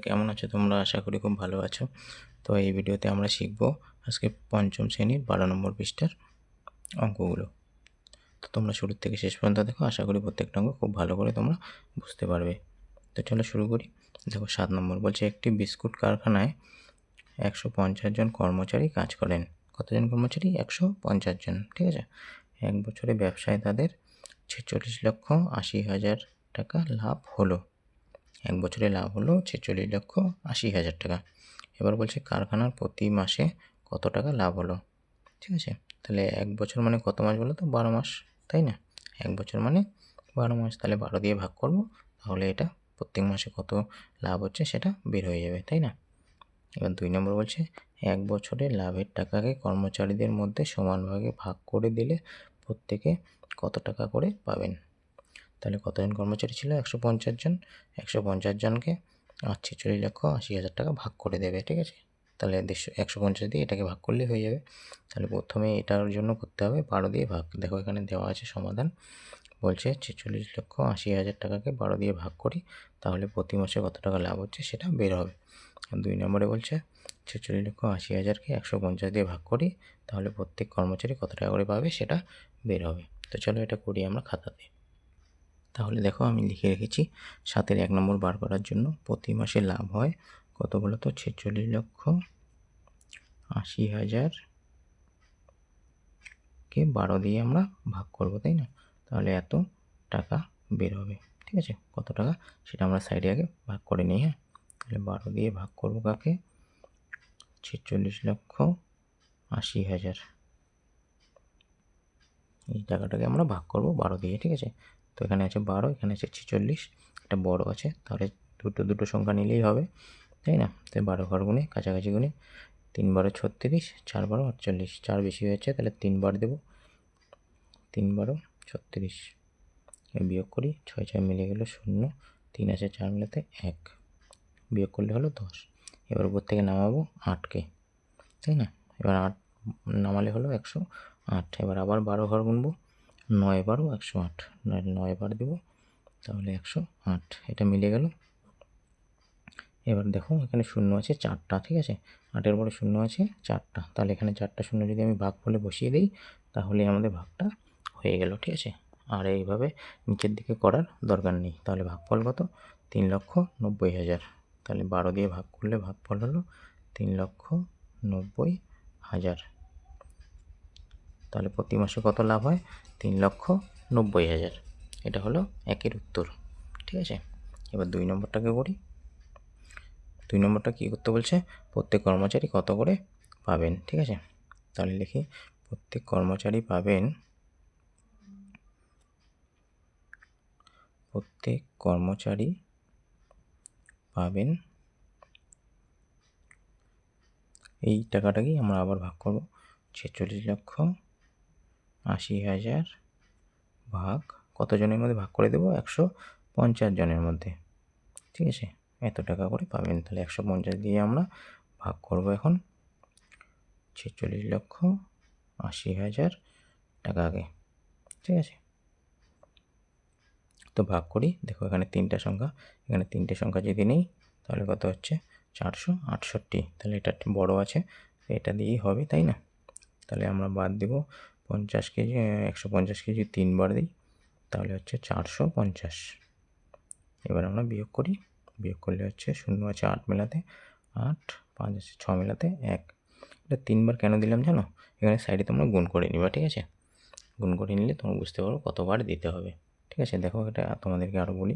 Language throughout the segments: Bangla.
কেমন আছো তোমরা? আশা করি খুব ভালো আছো। তো এই ভিডিওতে আমরা শিখব আজকে পঞ্চম শ্রেণীর 12 নম্বর পৃষ্ঠার অঙ্কগুলো। তো তোমরা শুরু থেকে শেষ পর্যন্ত দেখো, আশা করি প্রত্যেকটা অঙ্ক খুব ভালো করে তোমরা বুঝতে পারবে। তো চলো শুরু করি। দেখো 7 নম্বর বলছে, একটি বিস্কুট কারখানায় 150 জন কর্মচারী কাজ করেন। কতজন কর্মচারী? 150 জন। ঠিক আছে। এক বছরে ব্যবসায় তাদের 46,80,000 টাকা লাভ হলো। এক বছরে লাভ হলো 46,80,000 টাকা। এবার বলছে কারখানার প্রতি মাসে কত টাকা লাভ হলো। ঠিক আছে, তাহলে এক বছর মানে কত মাস বলো তো? 12 মাস, তাই না? এক বছর মানে 12 মাস, তাহলে 12 দিয়ে ভাগ করব, তাহলে এটা প্রত্যেক মাসে কত লাভ হচ্ছে সেটা বের হয়ে যাবে, তাই না? এবার 2 নম্বর বলছে, এক বছরে লাভের টাকাকে কর্মচারীদের মধ্যে সমান ভাগে ভাগ করে দিলে প্রত্যেকে কত টাকা করে পাবেন। তাহলে কতজন কর্মচারী ছিল? 150 জন। 150 জনকে 46,80,000 টাকা ভাগ করে দেবে। ঠিক আছে, তাহলে 150 দিয়ে এটাকে ভাগ করলেই হয়ে যাবে। তাহলে প্রথমে এটার জন্য করতে হবে 12 দিয়ে ভাগ। দেখো এখানে দেওয়া আছে সমাধান। বলছে 46,80,000 টাকাকে 12 দিয়ে ভাগ করি, তাহলে প্রতি মাসে কত টাকা লাভ হচ্ছে সেটা বের হবে। 2 নম্বরে বলছে 46,80,000কে 150 দিয়ে ভাগ করি, তাহলে প্রত্যেক কর্মচারী কত টাকা করে পাবে সেটা বের হবে। তো চলো এটা করি আমরা খাতাতে। তাহলে দেখো আমি লিখে রেখেছি 7-এর 1 নম্বর বার করার জন্য প্রতি মাসে লাভ হয় কত বলো তো? 46,80,000 কে 12 দিয়ে আমরা ভাগ করব, তাই না? তাহলে এত টাকা বের হবে। ঠিক আছে, কত টাকা সেটা আমরা সাইডে আগে ভাগ করে নিই। হ্যাঁ, তাহলে 12 দিয়ে ভাগ করব কাকে? 46,80,000। এই টাকাটাকে আমরা ভাগ করব 12 দিয়ে। ঠিক আছে, তো এখানে আছে 12, এখানে আছে 46, একটা বড় আছে, তাহলে দুটো সংখ্যা নিলেই হবে, তাই না? তাই 12 ঘর গুণে কাছাকাছি গুণে 3 12 36, 4 12 48, 4 বেশি হয়েছে তাহলে 3 বার দেবো, 3 12 36। বিয়োগ করি, 6 6 মিলে গেল 0, 3 আছে 4 মিলাতে 1, বিয়োগ করলে হলো 10। এবার উপর থেকে নামাবো 8কে, তাই না? এবার 8 নামালে হলো 108। এবার আবার 12 ঘর গুনবো, 9 12 108, 9 বার দেবো, তাহলে 108। এটা মিলে গেল। এবার দেখো এখানে শূন্য আছে 4টা। ঠিক আছে, 8-এর পরে শূন্য আছে 4টা, তাহলে এখানে 4টা শূন্য যদি আমি ভাগফলে বসিয়ে দিই, তাহলে আমাদের ভাগটা হয়ে গেল। ঠিক আছে, আর এইভাবে নিচের দিকে করার দরকার নেই। তাহলে ভাগফল কত? 3,90,000। তাহলে 12 দিয়ে ভাগ করলে ভাগফল হলো 3,90,000। তাহলে প্রতি মাসে কত লাভ হয়? 3,90,000। এটা হলো একের উত্তর। ঠিক আছে, এবার 2 নম্বরটাকে করি। 2 নম্বরটা কী করতে বলছে? প্রত্যেক কর্মচারী কত করে পাবেন। ঠিক আছে, তাহলে লিখি প্রত্যেক কর্মচারী পাবেন, প্রত্যেক কর্মচারী পাবেন, এই টাকাটাকেই আমরা আবার ভাগ করব। 46,80,000 ভাগ কতজনের মধ্যে ভাগ করে দেবো? 150 জনের মধ্যে। ঠিক আছে, এত টাকা করে পাবেন। তাহলে 150 দিয়ে আমরা ভাগ করব এখন 46,80,000 টাকাকে। ঠিক আছে, তো ভাগ করি। দেখো এখানে 3টা সংখ্যা, এখানে 3টে সংখ্যা যদি নেই তাহলে কত হচ্ছে? 468। তাহলে এটা বড় আছে, এটা দিয়েই হবে, তাই না? তাহলে আমরা বাদ দেব 50 কেজি, 150 কেজি 3 বার দিই, তাহলে হচ্ছে 450। এবার আমরা বিয়োগ করি, বিয়োগ করলে হচ্ছে 0 আছে 8 মেলাতে 8, 5 আছে 6 মেলাতে 1। এটা 3 বার কেন দিলাম জানো? এখানে সাইডে তোমরা গুণ করে নিবা। ঠিক আছে, গুণ করে নিলে তোমরা বুঝতে পারো কতবার দিতে হবে। ঠিক আছে, দেখো এটা তোমাদেরকে আরও বলি।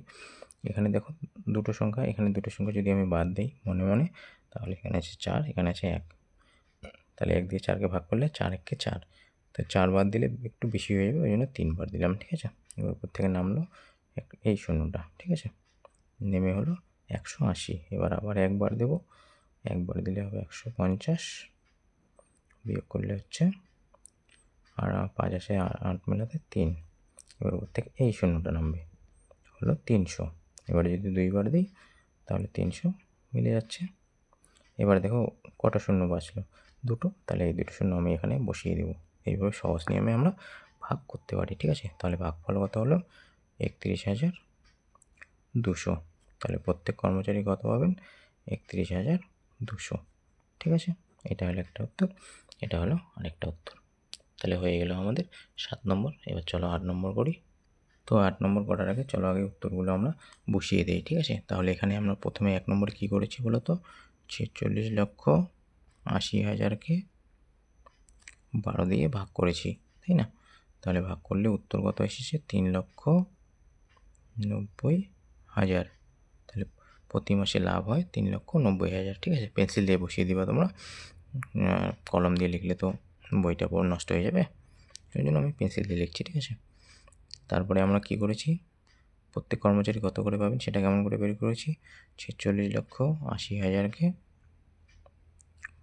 এখানে দেখো দুটো সংখ্যা, এখানে দুটো সংখ্যা যদি আমি বাদ দিই মনে মনে, তাহলে এখানে আছে 4, এখানে আছে 1, তাহলে 1 দিয়ে 4কে ভাগ করলে 4 1কে 4, তো 4 বার দিলে একটু বেশি হয়ে যাবে, ওই জন্য 3 বার দিলাম। ঠিক আছে, এবার উপর থেকে নামলো এই শূন্যটা। ঠিক আছে, নেমে হলো 180। এবার আবার 1 বার দেবো, 1 বার দিলে হবে 150, বিয়োগ করলে হচ্ছে আর 5 আসে 8 মেলাতে 3, এবার উপর থেকে এই শূন্যটা নামবে, হলো 300। এবারে যদি 2 বার দিই তাহলে 300 মিলে যাচ্ছে। এবার দেখো কটা শূন্য বাঁচলো? দুটো, তাহলে এই দুটো শূন্য আমি এখানে বসিয়ে দেবো। এইভাবে সহজ নিয়মে আমরা ভাগ করতে পারি। ঠিক আছে, তাহলে ভাগফল কত হলো? 31,200। তাহলে প্রত্যেক কর্মচারী কত পাবেন? 31,200। ঠিক আছে, এটা হলো একটা উত্তর, এটা হলো আরেকটা উত্তর। তাহলে হয়ে গেল আমাদের 7 নম্বর। এবার চলো 8 নম্বর করি। তো 8 নম্বর করার আগে চলো আগে উত্তরগুলো আমরা বসিয়ে দিই। ঠিক আছে, তাহলে এখানে আমরা প্রথমে 1 নম্বরে কী করেছি বলো তো, 46,80,000কে 12 দিয়ে ভাগ করেছি, তাই না? তাহলে ভাগ করলে উত্তর কত এসেছে, 3,90,000। তাহলে প্রতি মাসে লাভ হয় 3,90,000। ঠিক আছে, পেন্সিল দিয়ে বসিয়ে দিবা তোমরা, কলম দিয়ে লিখলে তো বইটা পুরো নষ্ট হয়ে যাবে, ওই জন্য আমি পেন্সিল দিয়ে লিখছি। ঠিক আছে, তারপরে আমরা কি করেছি, প্রত্যেক কর্মচারী কত করে পাবেন সেটা কেমন করে বের করেছি, 46,80,000কে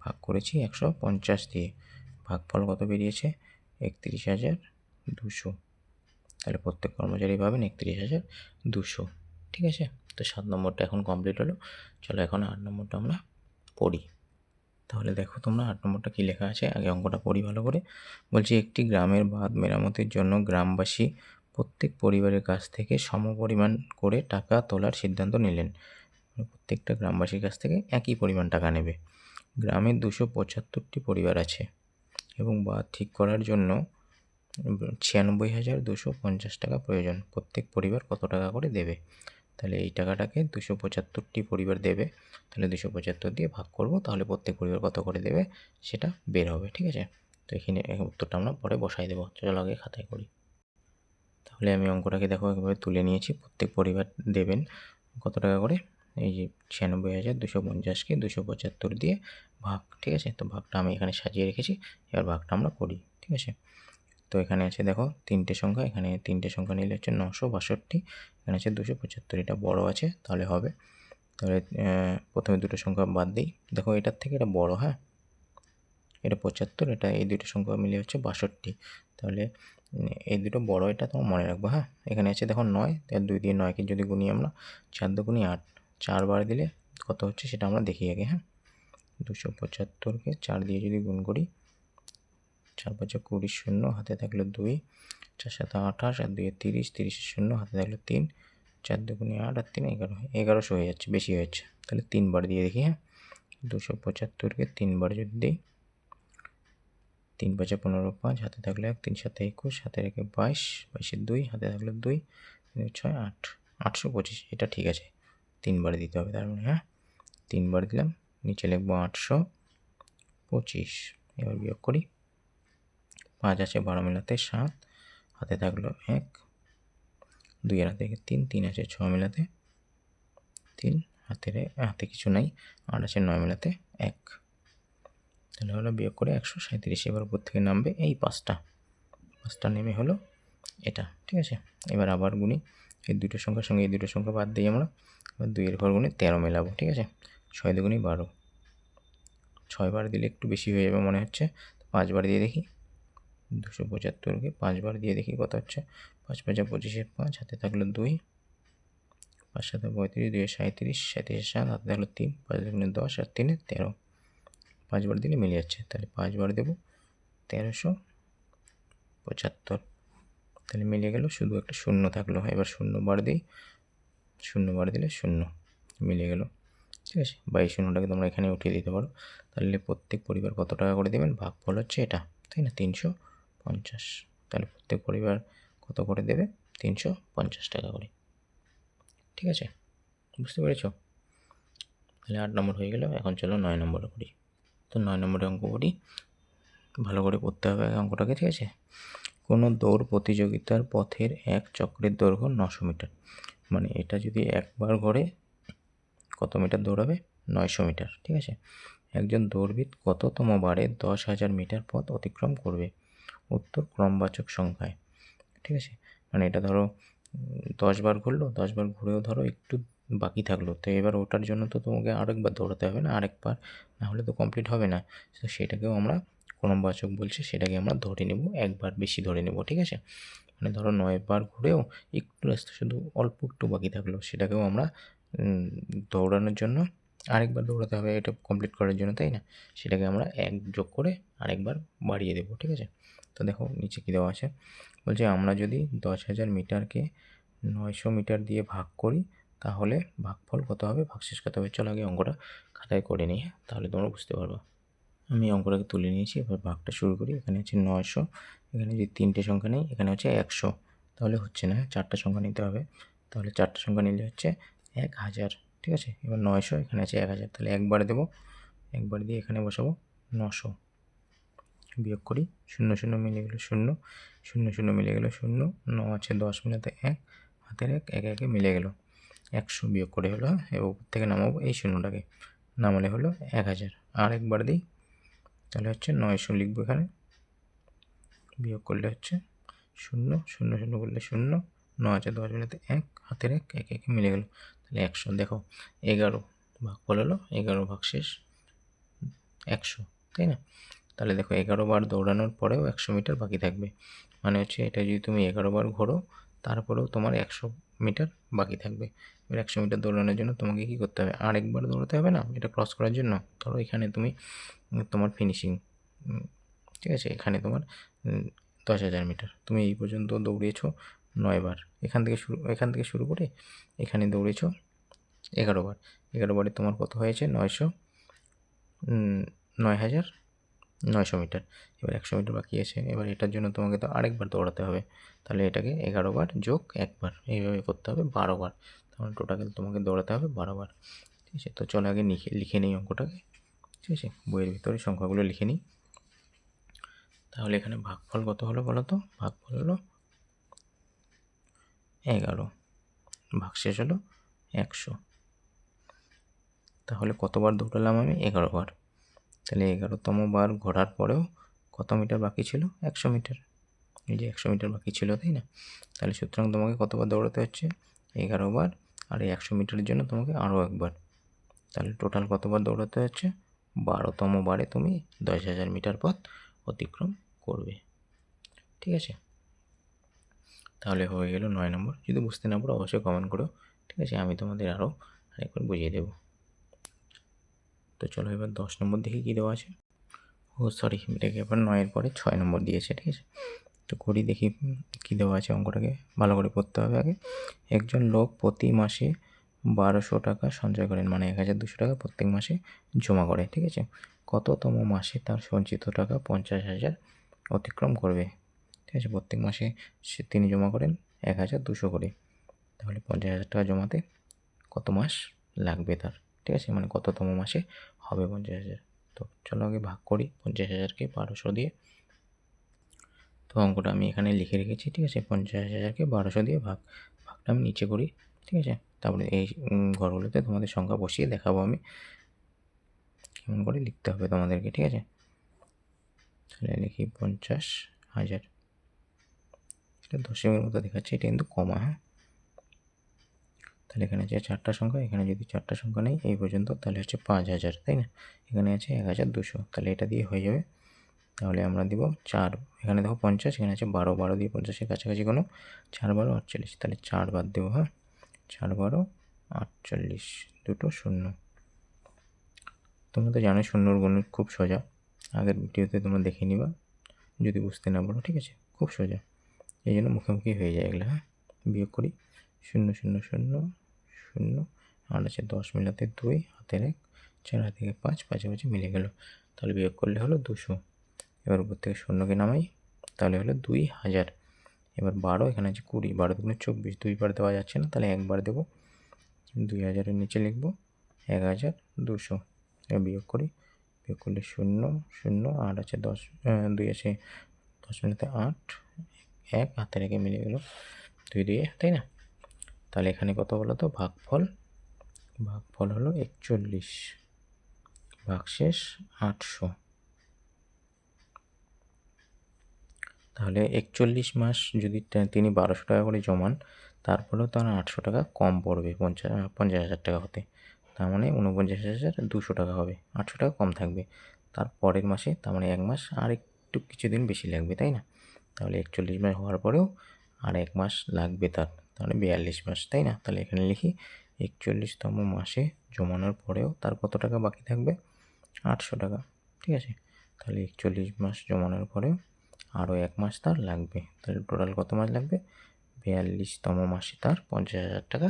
ভাগ করেছি 150 দিয়ে, ভাগফল কত বেরিয়েছে, 31,200। তাহলে প্রত্যেক কর্মচারী পাবেন 31,200। ঠিক আছে, তো 7 নম্বরটা এখন কমপ্লিট হলো। চলো এখন 8 নম্বরটা আমরা পড়ি। তাহলে দেখো তোমরা 8 নম্বরটা কী লেখা আছে, আগে অঙ্কটা পড়ি ভালো করে। বলছি, একটি গ্রামের বাঁধ মেরামতের জন্য গ্রামবাসী প্রত্যেক পরিবারের কাছ থেকে সমপরিমাণ করে টাকা তোলার সিদ্ধান্ত নিলেন। প্রত্যেকটা গ্রামবাসীর কাছ থেকে একই পরিমাণ টাকা নেবে। গ্রামের 275টি পরিবার আছে এবং বাঁধ ঠিক করার জন্য 96,250 টাকা প্রয়োজন। প্রত্যেক পরিবার কত টাকা করে দেবে? তাহলে এই টাকাটাকে 275টি পরিবার দেবে, তাহলে 275 দিয়ে ভাগ করব, তাহলে প্রত্যেক পরিবার কত করে দেবে সেটা বের হবে। ঠিক আছে, তো এখানে উত্তরটা আমরা পরে বসাই দেবো। চলো আগে খাতায় করি। তাহলে আমি অঙ্কটাকে দেখো এভাবে তুলে নিয়েছি, প্রত্যেক পরিবার দেবেন কত টাকা করে, এই যে 96,250কে 275 দিয়ে ভাগ। ঠিক আছে, তো ভাগটা আমি এখানে সাজিয়ে রেখেছি, এবার ভাগটা আমরা করি। ঠিক আছে, তো এখানে আছে দেখো 3টে সংখ্যা, এখানে 3টে সংখ্যা নিলে হচ্ছে 962, এখানে আছে 275, এটা বড় আছে তাহলে হবে। তাহলে প্রথমে দুটো সংখ্যা বাদ দিই, দেখো এটার থেকে এটা বড়, হ্যাঁ এটা 75, এটা এই দুটো সংখ্যা মিলে হচ্ছে 62। তাহলে এই দুটো বড়, এটা তোমার মনে রাখবো। হ্যাঁ, এখানে আছে দেখো 9, তাহলে 2 দিয়ে 9কে যদি গুনি আমরা, 4 দুগুনি 8, 4 বার দিলে কত হচ্ছে সেটা আমরা দেখি আগে। হ্যাঁ, 275কে 4 দিয়ে যদি গুণ করি, 4 5 20, শূন্য হাতে থাকলো 2, 4 7 28, আর 2 30, 30 শূন্য হাতে থাকলো 3, 4 দুগুনি 8 আর 3 11, 1100 হয়ে যাচ্ছে, বেশি হয়েছে। তাহলে 3 বার দিয়ে দেখি। হ্যাঁ, 275কে 3 বার যদি দিই, 3 5 15, 5 হাতে থাকলে 1, 3 7 21, হাতে রেখে 22, 22 2 হাতে থাকলো 2, 6 8, 825, এটা ঠিক আছে, 3 বার দিতে হবে তার মানে। হ্যাঁ, 3 বার দিলাম, নিচে লিখবো 825। এবার বিয়োগ করি, 5 আছে 12 মিলাতে 7, হাতে থাকলো 1, 2 এর হাতে 3, 3 আছে 6 মিলাতে 3, হাতে কিছু নাই, 8 আছে 9 মিলাতে 1, তাহলে হলো বিয়োগ করে 137। এবার উপর থেকে নামবে এই 5টা নেমে হলো এটা। ঠিক আছে, এবার আবার গুনি, এই দুটো সংখ্যার সঙ্গে এই দুটো সংখ্যা বাদ দিই আমরা, এবার 2 এর ঘর গুণে 13 মেলাবো। ঠিক আছে, 6 দুগুনি 12, 6 বার দিলে একটু বেশি হয়ে যাবে মনে হচ্ছে, 5 বার দিয়ে দেখি, 275কে 5 বার দিয়ে দেখি কত হচ্ছে, 5 5 25, 5 হাতে থাকলো 2, 5 7 35, 2 37, 37 7 হাতে থাকলো 3, 5 দুগুণে 10 আর 3 13, 5 বার দিলে মিলে যাচ্ছে, তাহলে 5 বার দেবো, 1375, তাহলে মিলে গেল, শুধু একটা শূন্য থাকলো। এবার 0 বার দিই, 0 বার দিলে 0 মিলে গেল। ঠিক আছে, বা এই শূন্যটাকে তোমরা এখানে উঠিয়ে দিতে পারো। তাহলে প্রত্যেক পরিবার কত টাকা করে দেবেন, ভাগফল হচ্ছে এটা, তাই না, 350। তাহলে প্রত্যেক পরিবার কত করে দেবে, 350 টাকা করে। ঠিক আছে, বুঝতে পেরেছ? তাহলে 8 নম্বর হয়ে গেল। এখন চলো 9 নম্বরে করি। তো 9 নম্বরে অঙ্ক করি, ভালো করে পড়তে হবে অঙ্কটাকে। ঠিক আছে, কোনো দৌড় প্রতিযোগিতার পথের এক চক্রের দৈর্ঘ্য 900 মিটার, মানে এটা যদি একবার ঘোরে কত মিটার দৌড়াবে, 900 মিটার। ঠিক আছে, একজন দৌড়বিদ কততম বারে 10,000 মিটার পথ অতিক্রম করবে? উত্তর ক্রমবাচক সংখ্যায়। ঠিক আছে, মানে এটা ধরো 10 বার ঘুরলো, 10 বার ঘুরেও ধরো একটু বাকি থাকলো, তো এবার ওটার জন্য তো তোমাকে আরেকবার দৌড়াতে হবে না, আরেকবার না হলে তো কমপ্লিট হবে না। তো সেটাকেও আমরা ক্রমবাচক বলছি, সেটাকে আমরা ধরে নেব, একবার বেশি ধরে নেব। ঠিক আছে, মানে ধরো 9 বার ঘুরেও একটু রাস্তা শুধু অল্প একটু বাকি থাকলো, সেটাকেও আমরা দৌড়ানোর জন্য আরেকবার দৌড়াতে হবে এটা কমপ্লিট করার জন্য, তাই না, সেটাকে আমরা 1 যোগ করে আরেকবার বাড়িয়ে দেবো। ঠিক আছে, তো দেখো নিচে কী দেওয়া আছে, বলছে আমরা যদি 10,000 মিটারকে 900 মিটার দিয়ে ভাগ করি তাহলে ভাগফল কত হবে, ভাগশেষ কত হবে। চলো আগে অঙ্কটা খাতায় করে নিই, তাহলে তোমরা বুঝতে পারবে। আমি অঙ্কটাকে তুলে নিয়েছি, এবার ভাগটা শুরু করি। এখানে হচ্ছে 900, এখানে যদি 3টে সংখ্যা নেই, এখানে হচ্ছে 100, তাহলে হচ্ছে না, 4টা সংখ্যা নিতে হবে। তাহলে 4টা সংখ্যা নিলে হচ্ছে 1000, ঠিক আছে। এবার 900, এখানে আছে 1000, তাহলে একবার দেবো, একবার দিয়ে এখানে বসাবো 900, বিয়োগ করি, 0 0 মিলে গেলো 0, 0 0 মিলে গেলো 0, 9 আছে 10 মিলাতে 1, হাতের 1, 1 1 মিলে গেল 100, বিয়োগ করে হলো, এবার উপর থেকে নামাবো এই শূন্যটাকে, নামালে হলো 1000। আর একবার দিই, তাহলে হচ্ছে 900 লিখবো এখানে, বিয়োগ করলে হচ্ছে 0 0 0 করলে 0, 9 আছে 10 মিলাতে 1, হাতের 1, 1 1 মিলে গেল, তাহলে 100। দেখো 11 ভাগফল হলো 11, ভাগশেষ 100, তাই না। তাহলে দেখো 11 বার দৌড়ানোর পরেও 100 মিটার বাকি থাকবে, মানে হচ্ছে এটা যদি তুমি 11 বার ঘোরো তারপরেও তোমার 100 মিটার বাকি থাকবে। এবার 100 মিটার দৌড়ানোর জন্য তোমাকে কী করতে হবে, আরেকবার দৌড়াতে হবে না এটা ক্রস করার জন্য। ধরো এখানে তুমি তোমার ফিনিশিং, ঠিক আছে, এখানে তোমার 10,000 মিটার, তুমি এই পর্যন্ত দৌড়িয়েছো 9 বার, এখান থেকে শুরু করে এখানে দৌড়েছো 11 বার, 11 বারে তোমার কত হয়েছে, 9,900 মিটার। এবার 100 মিটার বাকি আছে, এবার এটার জন্য তোমাকে তো আরেকবার দৌড়াতে হবে, তাহলে এটাকে 11 বার যোগ 1 বার এইভাবে করতে হবে 12 বার, তাহলে টোটাল তোমাকে দৌড়াতে হবে 12 বার, ঠিক আছে। তো চলো আগে লিখে নিই অঙ্কটাকে, ঠিক আছে, বইয়ের ভিতরে সংখ্যাগুলো লিখে নিই। তাহলে এখানে ভাগফল কত হলো বলো তো, ভাগফল হলো 11, ভাগশেষ হলো 100। তাহলে কতবার দৌড়ালাম আমি, 11 বার, তাহলে 11তম বার ঘোরার পরেও কত মিটার বাকি ছিল, 100 মিটার, এই যে 100 মিটার বাকি ছিল, তাই না। তাহলে সুতরাং তোমাকে কতবার দৌড়াতে হচ্ছে, 11 বার, আর এই 100 মিটারের জন্য তোমাকে আরও একবার, তাহলে টোটাল কতবার দৌড়াতে হচ্ছে, 12তম বারে তুমি 10,000 মিটার পথ অতিক্রম করবে, ঠিক আছে। তাহলে হয়ে গেল 9 নম্বর। যদি বুঝতে না পারো অবশ্যই কমেন্ট করো, ঠিক আছে, আমি তোমাদের আরও আরেকবার বুঝিয়ে দেবো। তো চলো এবার 10 নম্বর দেখি কী দেওয়া আছে। ও সরি, এটাকে এবার 9-এর পরে 6 নম্বর দিয়েছে, ঠিক আছে। তো করি দেখি কী দেওয়া আছে, অঙ্কটাকে ভালো করে পড়তে হবে আগে। একজন লোক প্রতি মাসে 1200 টাকা সঞ্চয় করেন, মানে 1200 টাকা প্রত্যেক মাসে জমা করে, ঠিক আছে। কততম মাসে তার সঞ্চিত টাকা 50,000 অতিক্রম করবে, ঠিক আছে। প্রত্যেক মাসে তিনি জমা করেন 1200 করে, তাহলে 50,000 টাকা জমাতে কত মাস লাগবে তার, ঠিক আছে, মানে কততম মাসে হবে 50,000। তো চলো আগে ভাগ করি 50,000কে 1200 দিয়ে। তো অঙ্কটা আমি এখানে লিখে রেখেছি, ঠিক আছে, 50,000কে 1200 দিয়ে ভাগটা আমি নিচে করি, ঠিক আছে। তারপরে এই ঘরগুলোতে তোমাদের সংখ্যা বসিয়ে দেখাবো আমি কেমন করে লিখতে হবে তোমাদেরকে, ঠিক আছে। তাহলে লিখি 50,000, এটা দশমিকের মতো দেখাচ্ছে, এটা কিন্তু কমা, হ্যাঁ। তাহলে এখানে আছে 4টা সংখ্যা, এখানে যদি 4টা সংখ্যা নেই এই পর্যন্ত, তাহলে হচ্ছে 5,000, তাই না। এখানে আছে 1200, তাহলে এটা দিয়ে হয়ে যাবে। তাহলে আমরা দিব 4, এখানে দেখো 50, এখানে আছে 12, 12 দিয়ে 50-এর কাছাকাছি কোনো, 4 12 48, তাহলে 4 বাদ দেবো, হ্যাঁ, 4 12 48, দুটো শূন্য। তোমরা তো জানো শূন্যর গণিত খুব সোজা, আগের ভিডিওতে তোমরা দেখে নিবা যদি বুঝতে না পারো, ঠিক আছে, খুব সোজা, এই জন্য মুখোমুখি হয়ে যায় এগুলো, হ্যাঁ। বিয়োগ করি, 0 0 0 0, আর আছে 10 মিলাতে 2, হাতের 1, 4 হাতে 5, 5 5 মিলে গেল, তাহলে বিয়োগ করলে হলো 200। এবার উপর থেকে শূন্যকে নামাই, তাহলে হলো 2000। এবার 12, এখানে আছে 20, 12 দুগুণে 24, 2 বার দেওয়া যাচ্ছে না, তাহলে একবার দেবো, 2000-এর নিচে লিখবো 1200। এবার বিয়োগ করি, বিয়োগ করলে 0 0, আর আছে 10, 2 আছে 10 মিলাতে 8, 1 হাতের 1 মিলে গেল 2 দিয়ে, তাই না। তাহলে এখানে কত বলো তো, ভাগফল হলো 41, ভাগশেষ 800। তাহলে 41 মাস যদি তিনি 1200 টাকা করে জমান, তারপরেও তার 800 টাকা কম পড়বে 50,000 টাকা হতে, তার মানে 49,200 টাকা হবে, 800 টাকা কম থাকবে। তার পরের মাসে, তার মানে 1 মাস আর একটু কিছুদিন বেশি লাগবে, তাই না। তাহলে 41 মাস হওয়ার পরেও আর 1 মাস লাগবে তার, তাহলে 42 মাস, তাই না। তাহলে এখানে লিখি 41তম মাসে জমানোর পরেও তার কত টাকা বাকি থাকবে, 800 টাকা, ঠিক আছে। তাহলে 41 মাস জমানোর পরেও আরও 1 মাস তার লাগবে, তাহলে টোটাল কত মাস লাগবে, 42তম মাসে তার 50,000 টাকা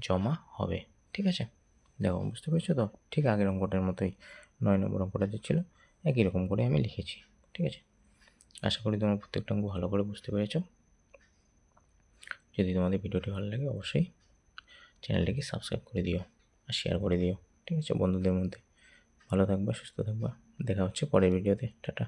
জমা হবে। ঠিক আছে, দেখো বুঝতে পেরেছো তো? ঠিক আগের অঙ্কটার মতোই 9 নম্বর অঙ্কটা যে ছিল একই রকম করে আমি লিখেছি। ঠিক আছে, আশা করি তোমরা প্রত্যেকটা অঙ্ক ভালো করে বুঝতে পেরেছো। যদি তোমাদের ভিডিওটি ভালো লাগে অবশ্যই চ্যানেলটিকে সাবস্ক্রাইব করে দিও আর শেয়ার করে দিও। ঠিক আছে বন্ধুদের মধ্যে। ভালো থাকবা, সুস্থ থাকবা, দেখা হচ্ছে পরের ভিডিওতে। টাটা।